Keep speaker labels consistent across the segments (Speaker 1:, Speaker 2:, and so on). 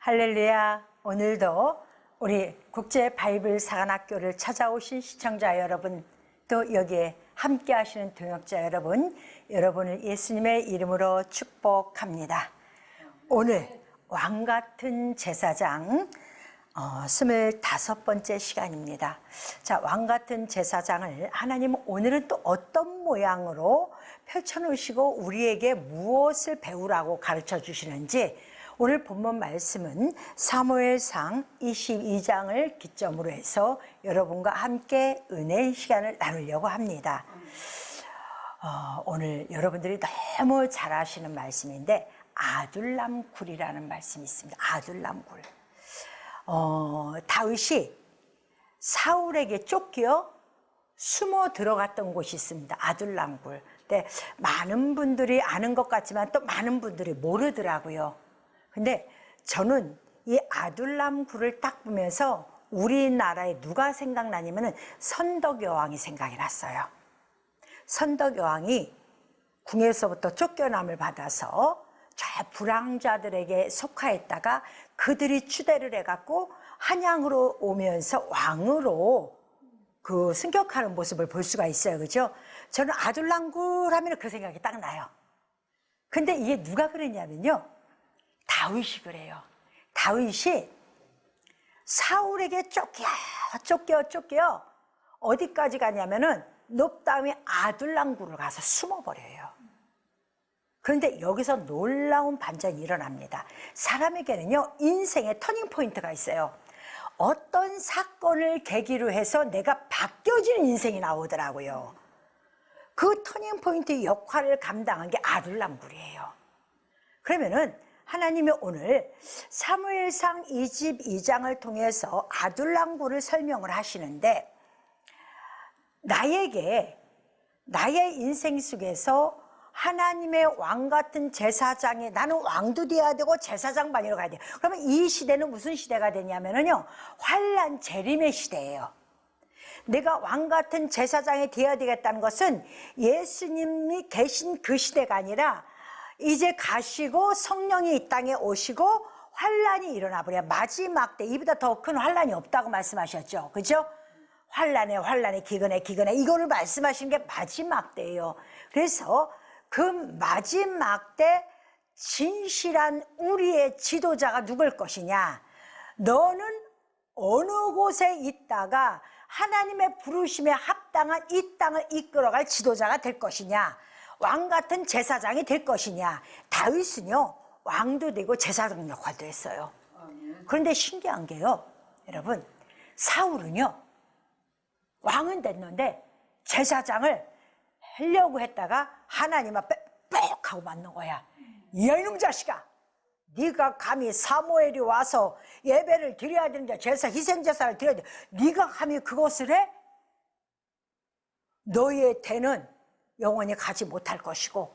Speaker 1: 할렐루야. 오늘도 우리 국제 바이블 사관학교를 찾아오신 시청자 여러분, 또 여기에 함께 하시는 동역자 여러분, 여러분을 예수님의 이름으로 축복합니다. 오늘 왕같은 제사장 25번째 시간입니다. 자, 왕같은 제사장을 하나님은 오늘은 또 어떤 모양으로 펼쳐놓으시고 우리에게 무엇을 배우라고 가르쳐 주시는지, 오늘 본문 말씀은 사무엘상 22장을 기점으로 해서 여러분과 함께 은혜의 시간을 나누려고 합니다. 오늘 여러분들이 너무 잘 아시는 말씀인데 아둘람 굴이라는 말씀이 있습니다. 아둘람 굴. 다윗이 사울에게 쫓겨 숨어 들어갔던 곳이 있습니다. 아둘람 굴. 근데 많은 분들이 아는 것 같지만 또 많은 분들이 모르더라고요. 근데 저는 이 아둘람 굴을 딱 보면서 우리나라에 누가 생각나냐면은 선덕 여왕이 생각이 났어요. 선덕 여왕이 궁에서부터 쫓겨남을 받아서 저 불황자들에게 속하였다가 그들이 추대를 해갖고 한양으로 오면서 왕으로 그 승격하는 모습을 볼 수가 있어요. 그죠? 저는 아둘람 굴 하면 그 생각이 딱 나요. 근데 이게 누가 그러냐면요, 다윗이 그래요. 다윗이 사울에게 쫓겨 어디까지 가냐면은 높다음에 아둘람 굴을 가서 숨어버려요. 그런데 여기서 놀라운 반전이 일어납니다. 사람에게는요, 인생의 터닝 포인트가 있어요. 어떤 사건을 계기로 해서 내가 바뀌어지는 인생이 나오더라고요. 그 터닝 포인트 역할을 감당한 게 아둘람 굴이에요. 그러면은 하나님이 오늘 사무엘상 22장을 통해서 아둘람 굴을 설명을 하시는데, 나의 인생 속에서 하나님의 왕 같은 제사장이, 나는 왕도 돼야 되고 제사장반이로 가야 돼요. 그러면 이 시대는 무슨 시대가 되냐면요, 환난 재림의 시대예요. 내가 왕 같은 제사장이 되어야 되겠다는 것은 예수님이 계신 그 시대가 아니라 이제 가시고 성령이 이 땅에 오시고 환난이 일어나 버려요. 마지막 때, 이보다 더 큰 환난이 없다고 말씀하셨죠. 그죠? 환난에 기근에 이거를 말씀하신 게 마지막 때예요. 그래서 그 마지막 때 진실한 우리의 지도자가 누굴 것이냐? 너는 어느 곳에 있다가 하나님의 부르심에 합당한 이 땅을 이끌어갈 지도자가 될 것이냐? 왕 같은 제사장이 될 것이냐? 다윗은요, 왕도 되고 제사장 역할도 했어요. 그런데 신기한 게요, 여러분, 사울은요, 왕은 됐는데 제사장을 하려고 했다가 하나님 앞에 뻑 하고 맞는 거야. 야, 이놈 자식아, 네가 감히 사무엘이 와서 예배를 드려야 되는데, 희생제사를 드려야 돼, 네가 감히 그것을 해? 너의 대는 영원히 가지 못할 것이고,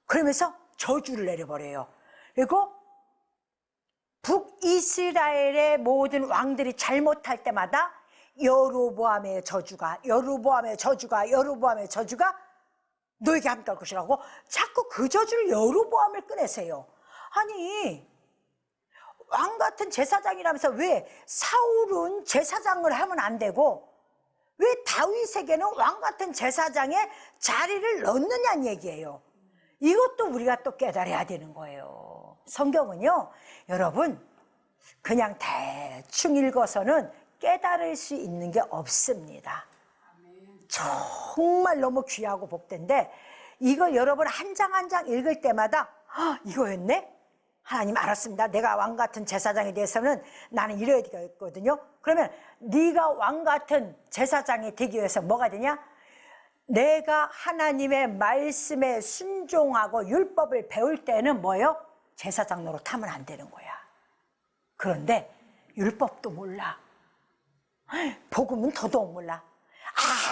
Speaker 1: 그러면서 저주를 내려버려요. 그리고 북이스라엘의 모든 왕들이 잘못할 때마다 여로보암의 저주가 너에게 함께 할 것이라고 자꾸 그 저주를 여로보암을 꺼내세요. 아니, 왕 같은 제사장이라면서 왜 사울은 제사장을 하면 안 되고 왜 다윗에게는 왕 같은 제사장의 자리를 넣느냐는 얘기예요. 이것도 우리가 또 깨달아야 되는 거예요. 성경은요, 여러분, 그냥 대충 읽어서는 깨달을 수 있는 게 없습니다. 정말 너무 귀하고 복된데, 이거 여러분 한 장 한 장 읽을 때마다 이거였네? 하나님 알았습니다. 내가 왕 같은 제사장에 대해서는 나는 이래야 되거든요. 그러면 네가 왕 같은 제사장이 되기 위해서 뭐가 되냐? 내가 하나님의 말씀에 순종하고 율법을 배울 때는 뭐예요? 제사장 노릇하면 안 되는 거야. 그런데 율법도 몰라, 복음은 더더욱 몰라.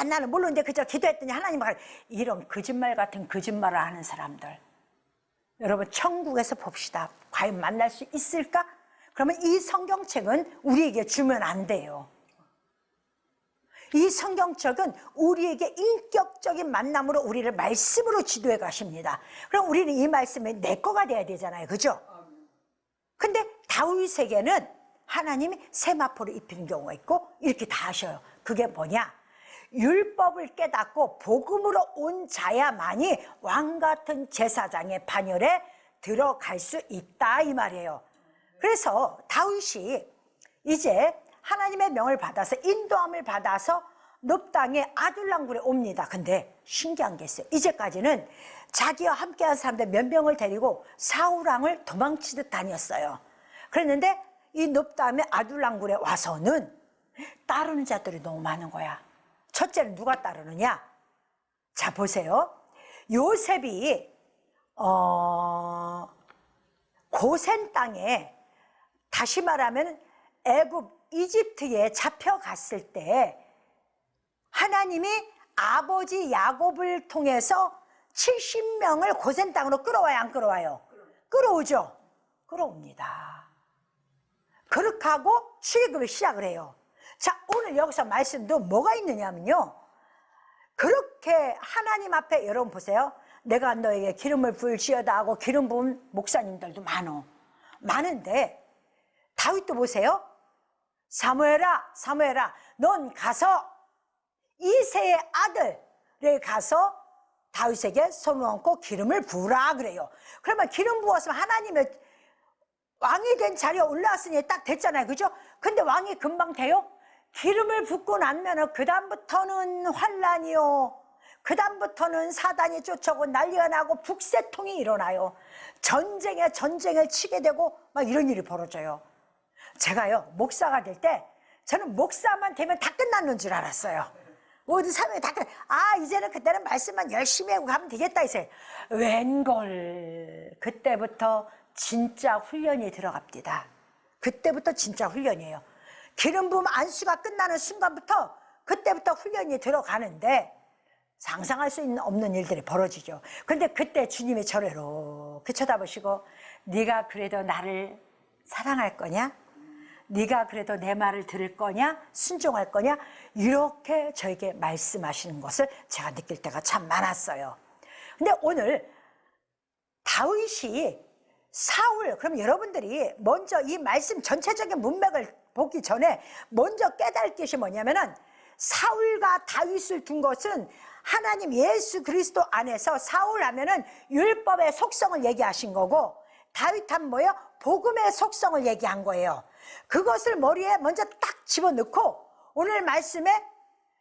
Speaker 1: 나는 모르는데 그저 기도했더니 하나님 말, 이런 거짓말 같은 거짓말을 하는 사람들, 여러분 천국에서 봅시다. 과연 만날 수 있을까? 그러면 이 성경책은 우리에게 주면 안 돼요. 이 성경책은 우리에게 인격적인 만남으로 우리를 말씀으로 지도해 가십니다. 그럼 우리는 이 말씀이 내 거가 돼야 되잖아요. 그죠? 근데 다윗에게는 하나님이 세마포를 입히는 경우가 있고 이렇게 다 하셔요. 그게 뭐냐? 율법을 깨닫고 복음으로 온 자야만이 왕같은 제사장의 반열에 들어갈 수 있다 이 말이에요. 그래서 다윗이 이제 하나님의 명을 받아서 인도함을 받아서 넙 땅에 아둘람 굴에 옵니다. 근데 신기한 게 있어요. 이제까지는 자기와 함께한 사람들 몇 명을 데리고 사울 왕을 도망치듯 다녔어요. 그랬는데 이 넙 땅에 아둘람 굴에 와서는 따르는 자들이 너무 많은 거야. 첫째는 누가 따르느냐? 자, 보세요. 요셉이 고센 땅에, 다시 말하면 애굽 이집트에 잡혀갔을 때 하나님이 아버지 야곱을 통해서 70명을 고센 땅으로 끌어와요, 안 끌어와요? 끌어오죠. 끌어옵니다. 그렇게 하고 출애굽을 시작을 해요. 자, 오늘 여기서 말씀도 뭐가 있느냐면요, 그렇게 하나님 앞에, 여러분 보세요. 내가 너에게 기름을 부을지어다 하고 기름 부은 목사님들도 많은데 다윗도 보세요. 사무엘아, 사무엘아, 넌 가서 이새의 아들에 가서 다윗에게 손을 얹고 기름을 부으라 그래요. 그러면 기름 부었으면 하나님의 왕이 된 자리에 올라왔으니 딱 됐잖아요, 그죠? 근데 왕이 금방 돼요? 기름을 붓고 나면 그 다음부터는 환란이요, 그 다음부터는 사단이 쫓아오고 난리가 나고 북새통이 일어나요. 전쟁을 치게 되고 막 이런 일이 벌어져요. 제가요, 목사가 될 때 저는 목사만 되면 다 끝났는 줄 알았어요. 모든 사명이 다 끝. 이제는 그때는 말씀만 열심히 하고 가면 되겠다 했어요. 웬걸, 그때부터 진짜 훈련이 들어갑니다. 그때부터 진짜 훈련이에요. 기름 부음 안수가 끝나는 순간부터 그때부터 훈련이 들어가는데 상상할 수 없는 일들이 벌어지죠. 근데 그때 주님이 저를 이렇게 쳐다보시고, 네가 그래도 나를 사랑할 거냐? 네가 그래도 내 말을 들을 거냐? 순종할 거냐? 이렇게 저에게 말씀하시는 것을 제가 느낄 때가 참 많았어요. 근데 오늘 다윗이 사울, 그럼 여러분들이 먼저 이 말씀 전체적인 문맥을 보기 전에 먼저 깨달을 것이 뭐냐면은, 사울과 다윗을 둔 것은 하나님 예수 그리스도 안에서 사울 하면은 율법의 속성을 얘기하신 거고, 다윗 하면 뭐예요? 복음의 속성을 얘기한 거예요. 그것을 머리에 먼저 딱 집어넣고 오늘 말씀에,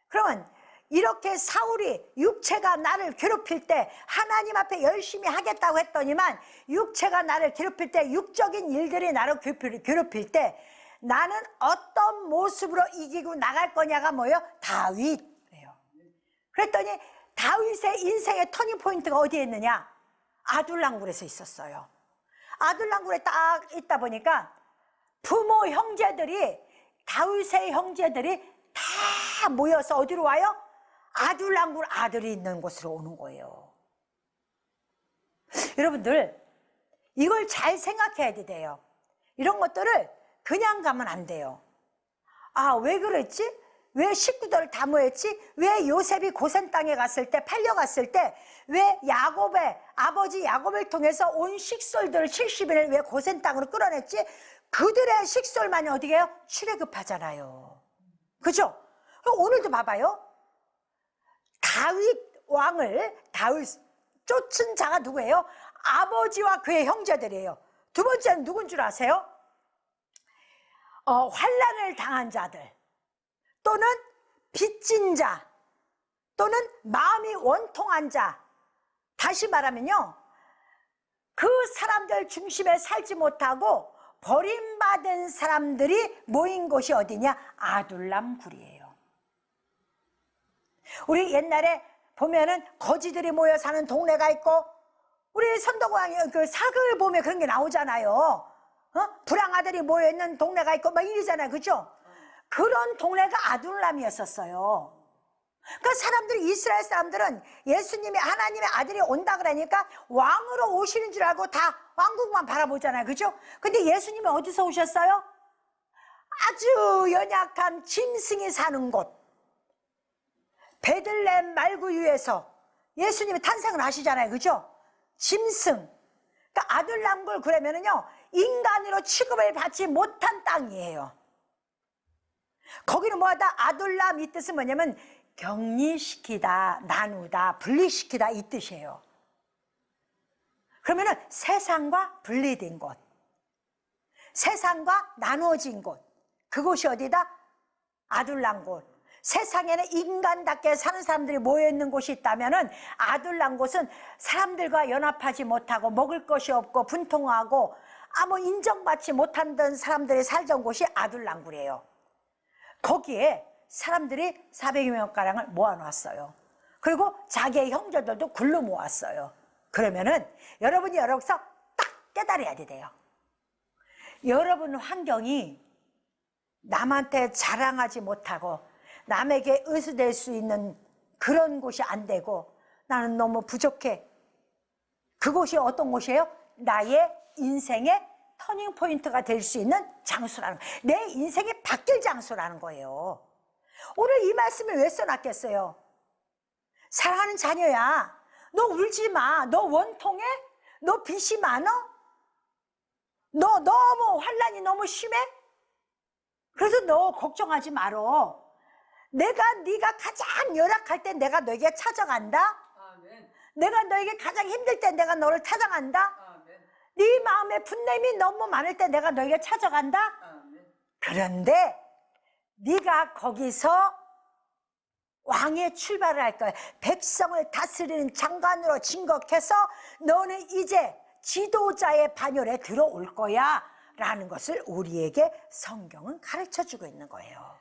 Speaker 1: 그러면 이렇게 사울이 육체가 나를 괴롭힐 때 하나님 앞에 열심히 하겠다고 했더니만 육체가 나를 괴롭힐 때, 육적인 일들이 나를 괴롭힐 때 나는 어떤 모습으로 이기고 나갈 거냐가 뭐예요? 다윗이에요. 그랬더니 다윗의 인생의 터닝 포인트가 어디에 있느냐? 아둘람굴에서 있었어요. 아둘람굴에 딱 있다 보니까 부모 형제들이, 다윗의 형제들이 다 모여서 어디로 와요? 아둘람굴 아들이 있는 곳으로 오는 거예요. 여러분들, 이걸 잘 생각해야 돼요. 이런 것들을 그냥 가면 안 돼요. 왜 그랬지? 왜 식구들을 다 모였지? 왜 요셉이 고센 땅에 갔을 때, 팔려갔을 때 왜 야곱의 아버지 야곱을 통해서 온 식솔들을 70인을 왜 고센 땅으로 끌어냈지? 그들의 식솔만이 어디게 해요? 출애굽하잖아요. 그죠? 오늘도 봐봐요. 다윗 쫓은 자가 누구예요? 아버지와 그의 형제들이에요. 두 번째는 누군 줄 아세요? 환난을 당한 자들, 또는 빚진 자, 또는 마음이 원통한 자. 다시 말하면요, 그 사람들 중심에 살지 못하고 버림받은 사람들이 모인 곳이 어디냐? 아둘람굴이에요. 우리 옛날에 보면은 거지들이 모여 사는 동네가 있고, 우리 선덕왕이 그 사극을 보면 그런 게 나오잖아요. 불황아들이 모여있는 동네가 있고 막 이러잖아요, 그죠? 그런 동네가 아둘람이었었어요. 그러니까 사람들이, 이스라엘 사람들은 예수님이 하나님의 아들이 온다 그러니까 왕으로 오시는 줄 알고 다 왕국만 바라보잖아요, 그죠? 근데 예수님이 어디서 오셨어요? 아주 연약한 짐승이 사는 곳, 베들레헴 말구유에서 예수님이 탄생을 하시잖아요, 그죠? 짐승. 그러니까 아둘람굴 그러면은요 인간으로 취급을 받지 못한 땅이에요. 거기는 뭐하다? 아둘람 이 뜻은 뭐냐면 격리시키다, 나누다, 분리시키다 이 뜻이에요. 그러면은 세상과 분리된 곳, 세상과 나누어진 곳, 그곳이 어디다? 아둘람 곳. 세상에는 인간답게 사는 사람들이 모여있는 곳이 있다면은 아둘람 곳은 사람들과 연합하지 못하고 먹을 것이 없고 분통하고 아무 인정받지 못하던 사람들이 살던 곳이 아둘람굴이에요. 거기에 사람들이 400여 명가량을 모아놨어요. 그리고 자기의 형제들도 굴러 모았어요. 그러면은 여러분이 여기서 딱 깨달아야 돼요. 여러분 환경이 남한테 자랑하지 못하고 남에게 의지될 수 있는 그런 곳이 안 되고 나는 너무 부족해. 그곳이 어떤 곳이에요? 나의 인생의 터닝포인트가 될 수 있는 장소라는 거예요. 내 인생이 바뀔 장소라는 거예요. 오늘 이 말씀을 왜 써놨겠어요? 사랑하는 자녀야, 너 울지 마. 너 원통해? 너 빚이 많어? 너 너무 환난이 너무 심해? 그래서 너 걱정하지 말어. 네가 가장 열악할 때 내가 너에게 찾아간다.
Speaker 2: 아멘.
Speaker 1: 내가 너에게 가장 힘들 때 내가 너를 찾아간다.
Speaker 2: 아멘.
Speaker 1: 네 마음에 분냄이 너무 많을 때 내가 너에게 찾아간다.
Speaker 2: 아멘.
Speaker 1: 그런데 네가 거기서 왕의 출발을 할 거야. 백성을 다스리는 장관으로 진급해서 너는 이제 지도자의 반열에 들어올 거야 라는 것을 우리에게 성경은 가르쳐주고 있는 거예요.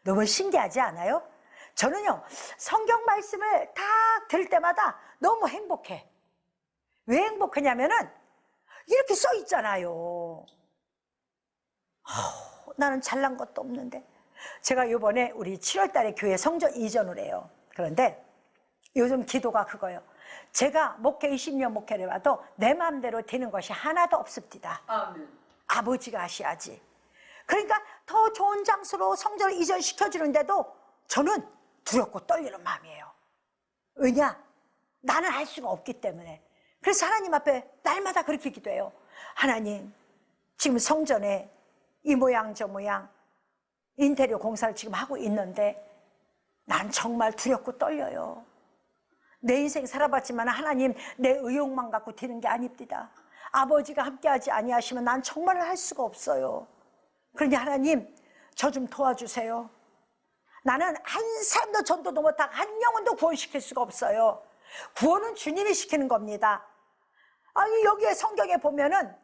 Speaker 1: 너무 신기하지 않아요? 저는요 성경 말씀을 다 들을 때마다 너무 행복해. 왜 행복하냐면은 이렇게 써 있잖아요. 나는 잘난 것도 없는데. 제가 이번에 우리 7월 달에 교회 성전 이전을 해요. 그런데 요즘 기도가 그거예요. 제가 목회 20년 목회를 해봐도 내 마음대로 되는 것이 하나도 없습니다.
Speaker 2: 아멘.
Speaker 1: 아버지가 하셔야지. 그러니까 더 좋은 장소로 성전을 이전시켜주는데도 저는 두렵고 떨리는 마음이에요. 왜냐? 나는 할 수가 없기 때문에. 그래서 하나님 앞에 날마다 그렇게 기도해요. 하나님, 지금 성전에 이 모양 저 모양 인테리어 공사를 지금 하고 있는데 난 정말 두렵고 떨려요. 내 인생 살아봤지만 하나님 내 의욕만 갖고 되는 게 아닙니다. 아버지가 함께하지 아니하시면 난 정말 할 수가 없어요. 그러니 하나님 저 좀 도와주세요. 나는 한 사람도 전도도 못하고 한 영혼도 구원시킬 수가 없어요. 구원은 주님이 시키는 겁니다. 아니 여기에 성경에 보면은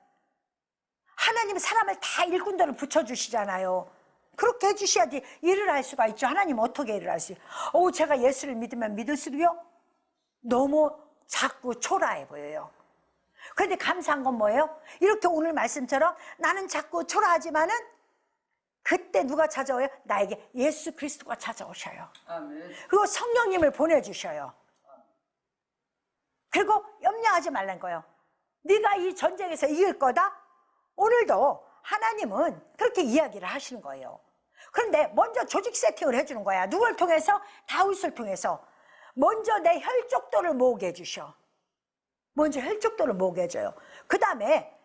Speaker 1: 하나님 사람을 다 일꾼들을 붙여주시잖아요. 그렇게 해주셔야지 일을 할 수가 있죠. 하나님 어떻게 일을 할 수 있어요? 제가 예수를 믿으면 믿을수록요 너무 작고 초라해 보여요. 그런데 감사한 건 뭐예요? 이렇게 오늘 말씀처럼 나는 작고 초라하지만은 그때 누가 찾아와요? 나에게 예수 그리스도가 찾아오셔요.
Speaker 2: 아멘.
Speaker 1: 그리고 성령님을 보내주셔요. 그리고 염려하지 말라는 거예요. 네가 이 전쟁에서 이길 거다? 오늘도 하나님은 그렇게 이야기를 하시는 거예요. 그런데 먼저 조직 세팅을 해주는 거야. 누굴 통해서? 다윗을 통해서. 먼저 내 혈족도를 모으게 해주셔. 먼저 혈족도를 모으게 해줘요. 그 다음에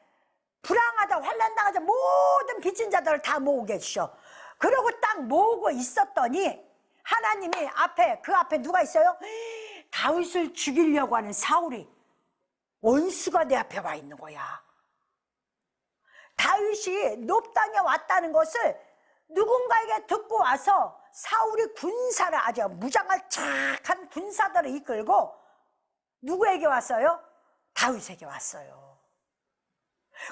Speaker 1: 불황하다 환난당하자 모든 빚진 자들을 다 모으게 해주셔. 그러고 딱 모으고 있었더니 하나님이 그 앞에 누가 있어요? 다윗을 죽이려고 하는 사울이 원수가 내 앞에 와 있는 거야. 다윗이 높당에 왔다는 것을 누군가에게 듣고 와서 사울이 군사를 아주 무장을 착한 군사들을 이끌고 누구에게 왔어요? 다윗에게 왔어요.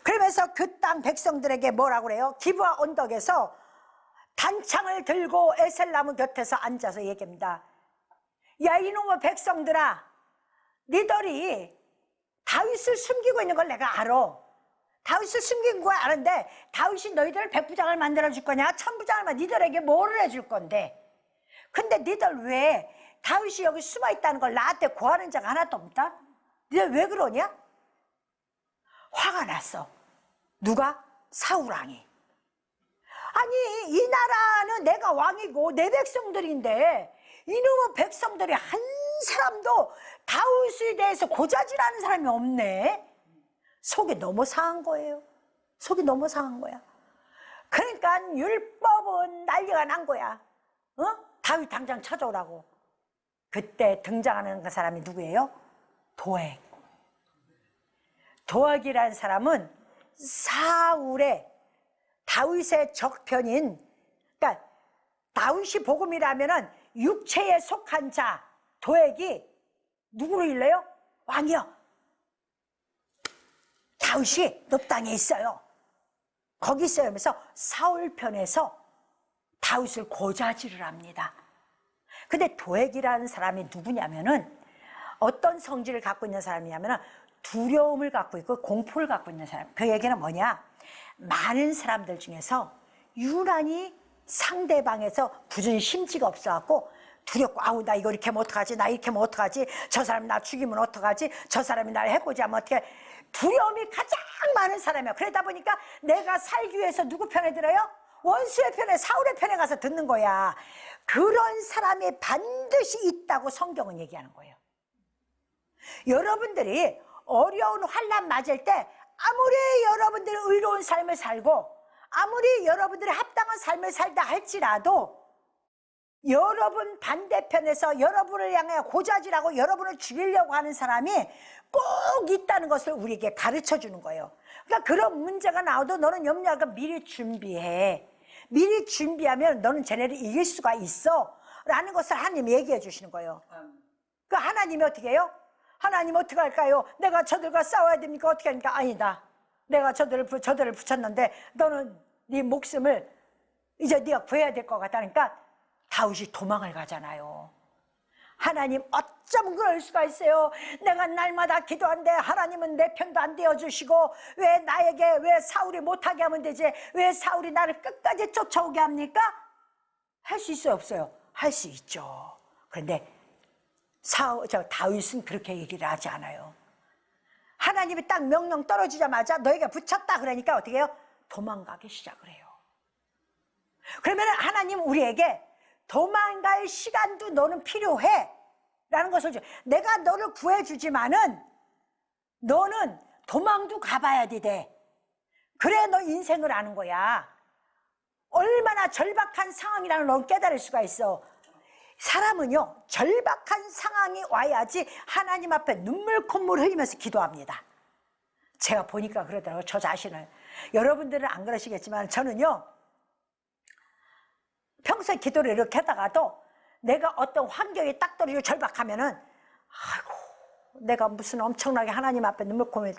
Speaker 1: 그러면서 그 땅 백성들에게 뭐라고 그래요? 기브아 언덕에서 단창을 들고 에셀나무 곁에서 앉아서 얘기합니다. 야 이놈의 백성들아, 니들이 다윗을 숨기고 있는 걸 내가 알아. 다윗을 숨긴 거 아는데 다윗이 너희들을 백부장을 만들어 줄 거냐 천부장을 니들에게 뭐를 해줄 건데, 근데 니들 왜 다윗이 여기 숨어 있다는 걸 나한테 고하는 자가 하나도 없다? 니들 왜 그러냐? 화가 났어. 누가? 사울왕이. 아니 이 나라는 내가 왕이고 내 백성들인데 이놈의 백성들이 한 사람도 다윗에 대해서 고자질하는 사람이 없네. 속이 너무 상한 거예요. 속이 너무 상한 거야. 그러니까 율법은 난리가 난 거야. 다윗 당장 찾아오라고. 그때 등장하는 그 사람이 누구예요? 도액. 도액이라는 사람은 사울의, 다윗의 적편인, 그러니까 다윗이 복음이라면은 육체에 속한 자 도액이 누구로 일러요? 왕이요. 다윗이 높 땅에 있어요. 거기 있어요. 하면서 사울 편에서 다윗을 고자질을 합니다. 근데 도액이라는 사람이 누구냐면은 어떤 성질을 갖고 있는 사람이냐면은 두려움을 갖고 있고 공포를 갖고 있는 사람. 그 얘기는 뭐냐? 많은 사람들 중에서 유난히 상대방에서 굳은 심지가 없어갖고 두렵고, 아우 나 이거 이렇게 하면 어떡하지, 나 이렇게 하면 어떡하지, 저 사람이 나 죽이면 어떡하지, 저 사람이 날 해코지 하면 어떡해. 두려움이 가장 많은 사람이야. 그러다 보니까 내가 살기 위해서 누구 편에 들어요? 원수의 편에, 사울의 편에 가서 듣는 거야. 그런 사람이 반드시 있다고 성경은 얘기하는 거예요. 여러분들이 어려운 환난 맞을 때 아무리 여러분들이 의로운 삶을 살고 아무리 여러분들이 합당한 삶을 살다 할지라도 여러분 반대편에서 여러분을 향해 고자질하고 여러분을 죽이려고 하는 사람이 꼭 있다는 것을 우리에게 가르쳐 주는 거예요. 그러니까 그런 문제가 나와도 너는 염려하고 미리 준비해. 미리 준비하면 너는 쟤네를 이길 수가 있어 라는 것을 하나님이 얘기해 주시는 거예요. 그 하나님이 어떻게 해요? 하나님 어떻게 할까요? 내가 저들과 싸워야 됩니까? 어떻게 합니까? 아니다. 내가 저들을 붙였는데 너는 네 목숨을 이제 네가 구해야 될 것 같다니까 다윗이 도망을 가잖아요. 하나님 어쩜 그럴 수가 있어요? 내가 날마다 기도하는데 하나님은 내 편도 안 되어주시고 왜 나에게, 왜 사울이 못하게 하면 되지, 왜 사울이 나를 끝까지 쫓아오게 합니까? 할 수 있어요, 없어요? 할 수 있죠. 그런데 다윗은 그렇게 얘기를 하지 않아요. 하나님이 딱 명령 떨어지자마자 너에게 붙였다 그러니까 어떻게 해요? 도망가기 시작을 해요. 그러면 하나님 우리에게 도망갈 시간도 너는 필요해 라는 것을 줘. 내가 너를 구해주지만은 너는 도망도 가봐야 돼. 그래 너 인생을 아는 거야. 얼마나 절박한 상황이라는 걸 넌 깨달을 수가 있어. 사람은요 절박한 상황이 와야지 하나님 앞에 눈물 콧물 흘리면서 기도합니다. 제가 보니까 그러더라고요. 저 자신을. 여러분들은 안 그러시겠지만 저는요 평소에 기도를 이렇게 하다가도 내가 어떤 환경이 딱 떨어지고 절박하면은 아이고 내가 무슨 엄청나게 하나님 앞에 눈물 콧물,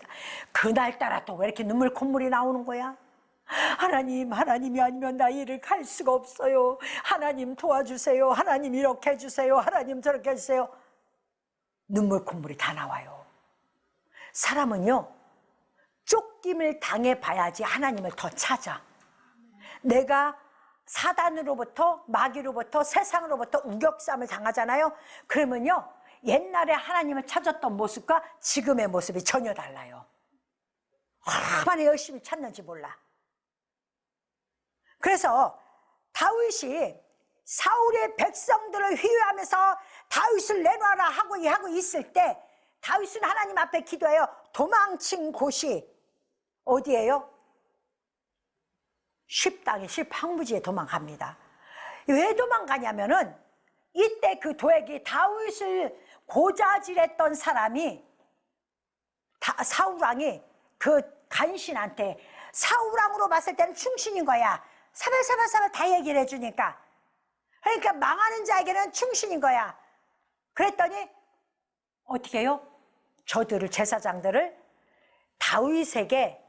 Speaker 1: 그날따라 또 왜 이렇게 눈물 콧물이 나오는 거야? 하나님이 아니면 나 일을 갈 수가 없어요. 하나님 도와주세요. 하나님 이렇게 해주세요. 하나님 저렇게 해주세요. 눈물 콧물이 다 나와요. 사람은요 쫓김을 당해봐야지 하나님을 더 찾아. 내가 사단으로부터, 마귀로부터, 세상으로부터 우격쌈을 당하잖아요. 그러면요 옛날에 하나님을 찾았던 모습과 지금의 모습이 전혀 달라요. 얼마나 열심히 찾는지 몰라. 그래서 다윗이 사울의 백성들을 회유하면서 다윗을 내놔라 하고 있을 때 다윗은 하나님 앞에 기도해요. 도망친 곳이 어디예요? 쉽 땅에, 쉽 황무지에 도망갑니다. 왜 도망가냐면은 이때 그 도액이 다윗을 고자질했던 사람이 사울왕이 그 간신한테, 사울왕으로 봤을 때는 충신인 거야. 사발사발 다 얘기를 해주니까. 그러니까 망하는 자에게는 충신인 거야. 그랬더니 어떻게 해요? 저들을, 제사장들을 다윗에게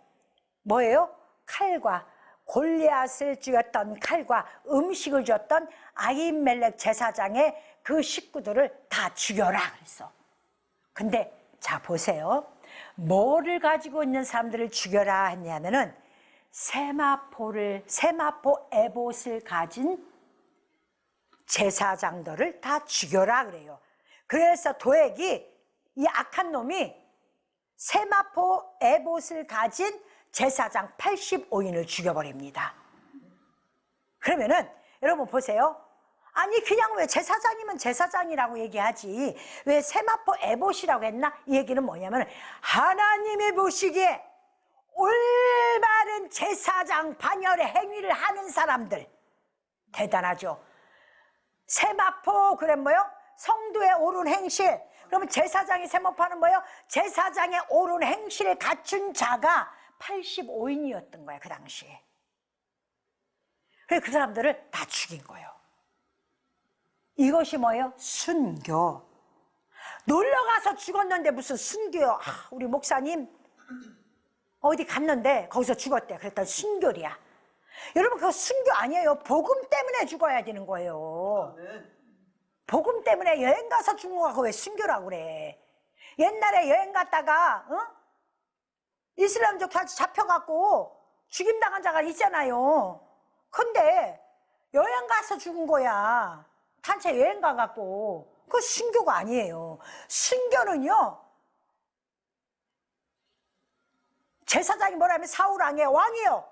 Speaker 1: 뭐예요? 칼과 골리앗을 쥐었던 칼과 음식을 줬던 아히멜렉 제사장의 그 식구들을 다 죽여라 그랬어. 근데 자 보세요. 뭐를 가지고 있는 사람들을 죽여라 했냐면은 세마포 에봇을 가진 제사장들을 다 죽여라 그래요. 그래서 도액이, 이 악한 놈이 세마포 에봇을 가진 제사장 85인을 죽여버립니다. 그러면은 여러분 보세요. 아니 그냥 왜 제사장이면 제사장이라고 얘기하지 왜 세마포 에봇이라고 했나? 이 얘기는 뭐냐면 하나님이 보시기에 올바른 제사장 반열의 행위를 하는 사람들 대단하죠. 세마포 그래 뭐요? 성도의 옳은 행실. 그러면 제사장이 세마포하는 뭐요? 제사장의 옳은 행실을 갖춘 자가 85인이었던 거야 그 당시에. 그래서 그 사람들을 다 죽인 거예요. 이것이 뭐예요? 순교. 놀러가서 죽었는데 무슨 순교요? 아, 우리 목사님 어디 갔는데 거기서 죽었대. 그랬더니 순교리야. 여러분 그거 순교 아니에요. 복음 때문에 죽어야 되는 거예요. 복음 때문에 여행 가서 죽은 거가 왜 순교라고 그래. 옛날에 여행 갔다가 이슬람족한테 잡혀갖고 죽임당한 자가 있잖아요. 근데 여행 가서 죽은 거야. 단체 여행 가갖고. 그거 순교가 아니에요. 순교는요, 제사장이 뭐라면 사울왕의 왕이요,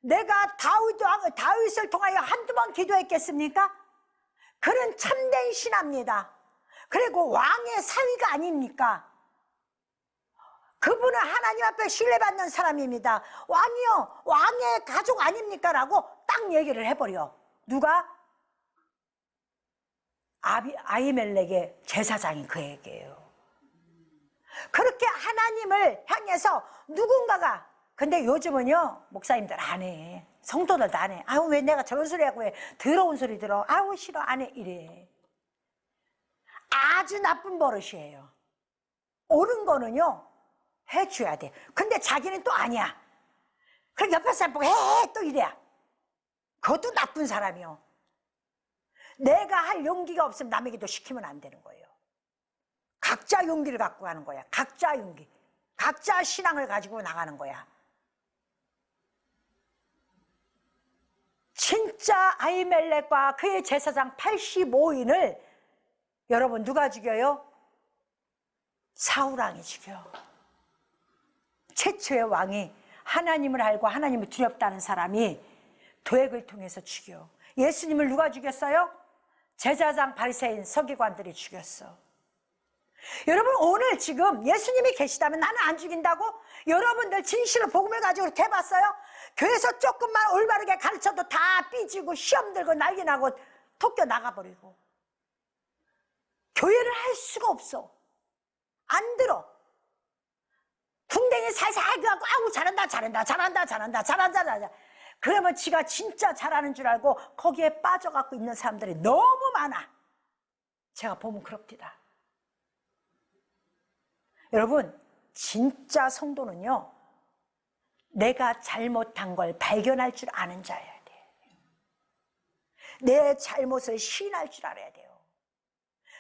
Speaker 1: 내가 다윗을 통하여 한두 번 기도했겠습니까? 그는 참된 신합니다. 그리고 왕의 사위가 아닙니까? 그분은 하나님 앞에 신뢰받는 사람입니다. 왕이요, 왕의 가족 아닙니까? 라고 딱 얘기를 해버려. 누가? 아히멜렉의 제사장이 그 얘기예요. 그렇게 하나님을 향해서 누군가가, 근데 요즘은요 목사님들 안 해, 성도들도 안 해. 아우 왜 내가 저런 소리 하고 왜 더러운 소리 들어, 아우 싫어 안 해, 이래. 아주 나쁜 버릇이에요. 옳은 거는요 해줘야 돼. 근데 자기는 또 아니야. 그럼 옆에 사람 보고 해 또 이래야. 그것도 나쁜 사람이요. 내가 할 용기가 없으면 남에게도 시키면 안 되는 거예요. 각자 용기를 갖고 가는 거야. 각자 용기, 각자 신앙을 가지고 나가는 거야. 진짜 아히멜렉과 그의 제사장 85인을 여러분 누가 죽여요? 사울왕이 죽여. 최초의 왕이 하나님을 알고 하나님을 두렵다는 사람이 도액을 통해서 죽여. 예수님을 누가 죽였어요? 제사장 바리새인 서기관들이 죽였어. 여러분 오늘 지금 예수님이 계시다면 나는 안 죽인다고? 여러분들 진실로 복음을 가지고 이렇게 해봤어요? 교회에서 조금만 올바르게 가르쳐도 다 삐지고 시험 들고 난리 나고 토껴 나가버리고. 교회를 할 수가 없어. 안 들어. 궁뎅이 살살 그래갖고 아우 잘한다. 그러면 지가 진짜 잘하는 줄 알고 거기에 빠져갖고 있는 사람들이 너무 많아. 제가 보면 그렇습니다. 여러분 진짜 성도는요 내가 잘못한 걸 발견할 줄 아는 자여야 돼. 내 잘못을 시인할 줄 알아야 돼요.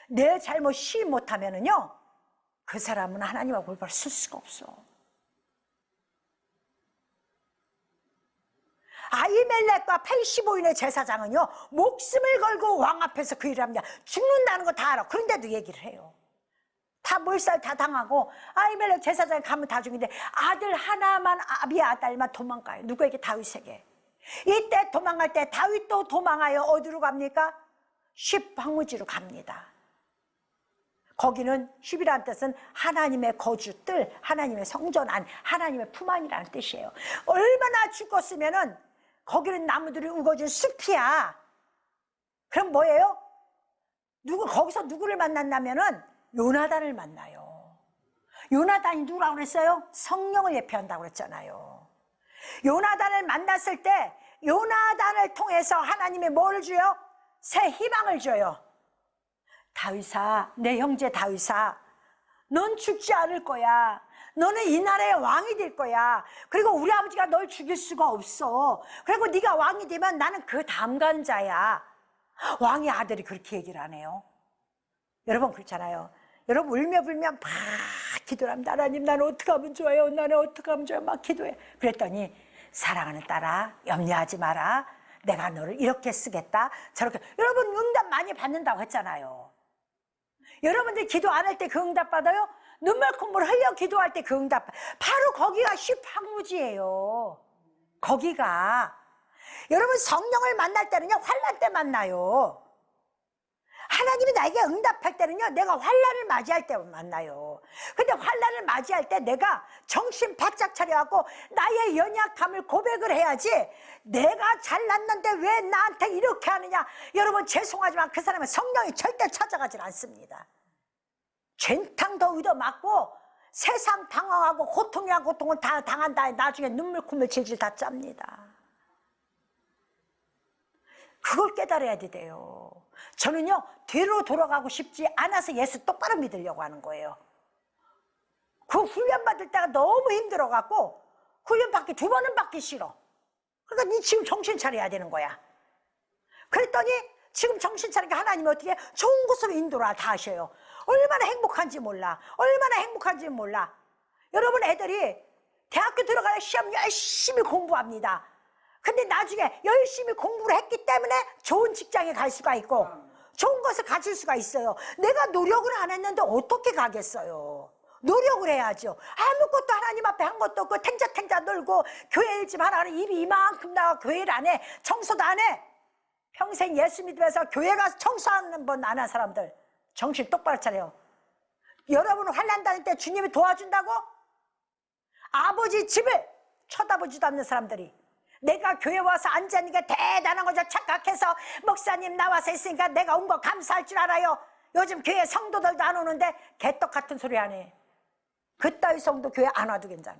Speaker 1: 내 잘못 시인 못하면은요 그 사람은 하나님하고 골반을 쓸 수가 없어. 아히멜렉과 85인의 제사장은요 목숨을 걸고 왕 앞에서 그 일을 합니다. 죽는다는 거 다 알아. 그런데도 얘기를 해요. 다 몰살 다 당하고 아히멜렉 제사장이 가면 다 죽인데 아들 하나만, 아비아달만 도망가요. 누구에게? 다윗에게. 이때 도망갈 때 다윗도 도망하여 어디로 갑니까? 십황무지로 갑니다. 거기는 십이라는 뜻은 하나님의 거주뜰, 하나님의 성전 안, 하나님의 품 안이라는 뜻이에요. 얼마나 죽었으면은 거기는 나무들이 우거진 숲이야. 그럼 뭐예요? 거기서 누구를 만났냐면은 요나단을 만나요. 요나단이 누구라고 그랬어요? 성령을 예표한다고 그랬잖아요. 요나단을 만났을 때 요나단을 통해서 하나님이 뭘 줘요? 새 희망을 줘요. 다윗아, 내 형제 다윗아, 넌 죽지 않을 거야. 너는 이 나라의 왕이 될 거야. 그리고 우리 아버지가 널 죽일 수가 없어. 그리고 네가 왕이 되면 나는 그 다음 가는 자야. 왕의 아들이 그렇게 얘기를 하네요. 여러분 그렇잖아요. 여러분 울며 불며 막 기도를 합니다. 하나님 나는 어떻게 하면 좋아요? 나는 어떻게 하면 좋아요? 막 기도해. 그랬더니 사랑하는 딸아 염려하지 마라. 내가 너를 이렇게 쓰겠다 저렇게. 여러분 응답 많이 받는다고 했잖아요. 여러분들 기도 안 할 때 그 응답 받아요? 눈물 콧물 흘려 기도할 때 그 응답. 바로 거기가 십황무지예요. 거기가. 여러분 성령을 만날 때는요 환난 때 만나요. 하나님이 나에게 응답할 때는요, 내가 환난을 맞이할 때 만나요. 근데 환난을 맞이할 때 내가 정신 바짝 차려갖고 나의 연약함을 고백을 해야지, 내가 잘났는데 왜 나한테 이렇게 하느냐. 여러분, 죄송하지만 그 사람은 성령이 절대 찾아가질 않습니다. 젠탕 더위도 맞고 세상 방황하고 고통이랑 고통을 다 당한 다음에 나중에 눈물 콧물 질질 다 짭니다. 그걸 깨달아야 돼요. 저는요, 뒤로 돌아가고 싶지 않아서 예수 똑바로 믿으려고 하는 거예요. 그 훈련 받을 때가 너무 힘들어갖고 훈련 받기 2번은 받기 싫어. 그러니까 니 지금 정신 차려야 되는 거야. 그랬더니 지금 정신 차리니까 하나님이 어떻게 좋은 곳으로 인도를 다 하셔요. 얼마나 행복한지 몰라. 얼마나 행복한지 몰라. 여러분, 애들이 대학교 들어가야 시험 열심히 공부합니다. 근데 나중에 열심히 공부를 했기 때문에 좋은 직장에 갈 수가 있고 좋은 것을 가질 수가 있어요. 내가 노력을 안 했는데 어떻게 가겠어요? 노력을 해야죠. 아무것도 하나님 앞에 한 것도 없고 탱자탱자 놀고 교회 일집 하나는 입이 이만큼 나와 교회를 안 해. 청소도 안 해. 평생 예수 믿으면서 교회 가서 청소하는 번 안 한 사람들, 정신 똑바로 차려요. 여러분, 환난 다닐 때 주님이 도와준다고? 아버지 집을 쳐다보지도 않는 사람들이 내가 교회 와서 앉으니까 대단한 거죠. 착각해서 목사님 나와서 있으니까 내가 온 거 감사할 줄 알아요. 요즘 교회 성도들도 안 오는데 개떡 같은 소리 안 해. 그따위 성도 교회 안 와도 괜찮아.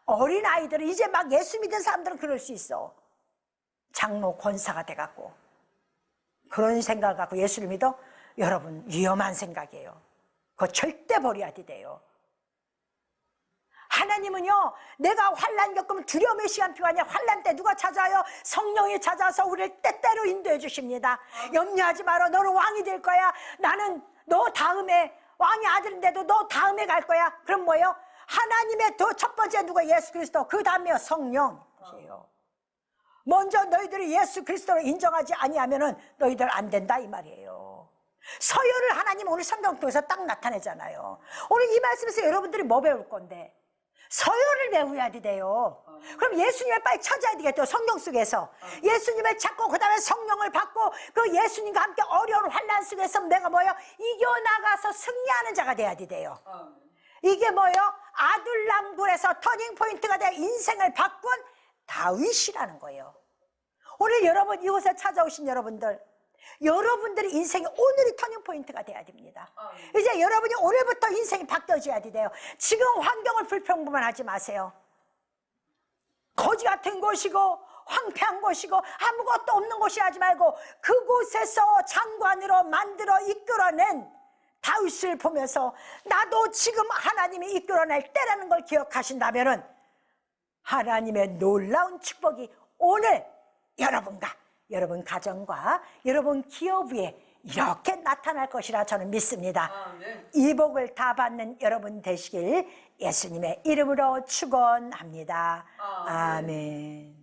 Speaker 1: 어린아이들은, 이제 막 예수 믿은 사람들은 그럴 수 있어. 장로 권사가 돼갖고 그런 생각을 갖고 예수를 믿어? 여러분, 위험한 생각이에요. 그거 절대 버려야 돼요. 하나님은요, 내가 환난 겪으면 두려움의 시간 필요하냐. 환난 때 누가 찾아요? 성령이 찾아서 우리를 때때로 인도해 주십니다. 염려하지 마라. 너는 왕이 될 거야. 나는 너 다음에 왕의 아들인데도 너 다음에 갈 거야. 그럼 뭐예요? 하나님의 첫 번째 누가? 예수 그리스도. 그 다음에요, 성령이에요. 먼저 너희들이 예수 그리스도를 인정하지 아니하면은 너희들 안 된다, 이 말이에요. 서열을 하나님 오늘 성경 통해서 딱 나타내잖아요. 오늘 이 말씀에서 여러분들이 뭐 배울 건데? 서열을 배워야 돼요. 그럼 예수님을 빨리 찾아야 되겠죠. 성경 속에서 예수님을 찾고 그 다음에 성령을 받고 그 예수님과 함께 어려운 환난 속에서 내가 뭐예요? 이겨나가서 승리하는 자가 돼야 돼요. 이게 뭐예요? 아둘람굴에서 터닝포인트가 되어 인생을 바꾼 다윗이라는 거예요. 오늘 여러분, 이곳에 찾아오신 여러분들이 인생의 오늘이 터닝포인트가 돼야 됩니다. 이제 여러분이 오늘부터 인생이 바뀌어져야 돼요. 지금 환경을 불평불만하지 마세요. 거지 같은 곳이고 황폐한 곳이고 아무것도 없는 곳이 하지 말고 그곳에서 장관으로 만들어 이끌어낸 다윗을 보면서 나도 지금 하나님이 이끌어낼 때라는 걸 기억하신다면은 하나님의 놀라운 축복이 오늘 여러분과 여러분 가정과 여러분 기업 위에 이렇게 나타날 것이라 저는 믿습니다. 이 복을 다 받는 여러분 되시길 예수님의 이름으로 축원합니다. 아멘.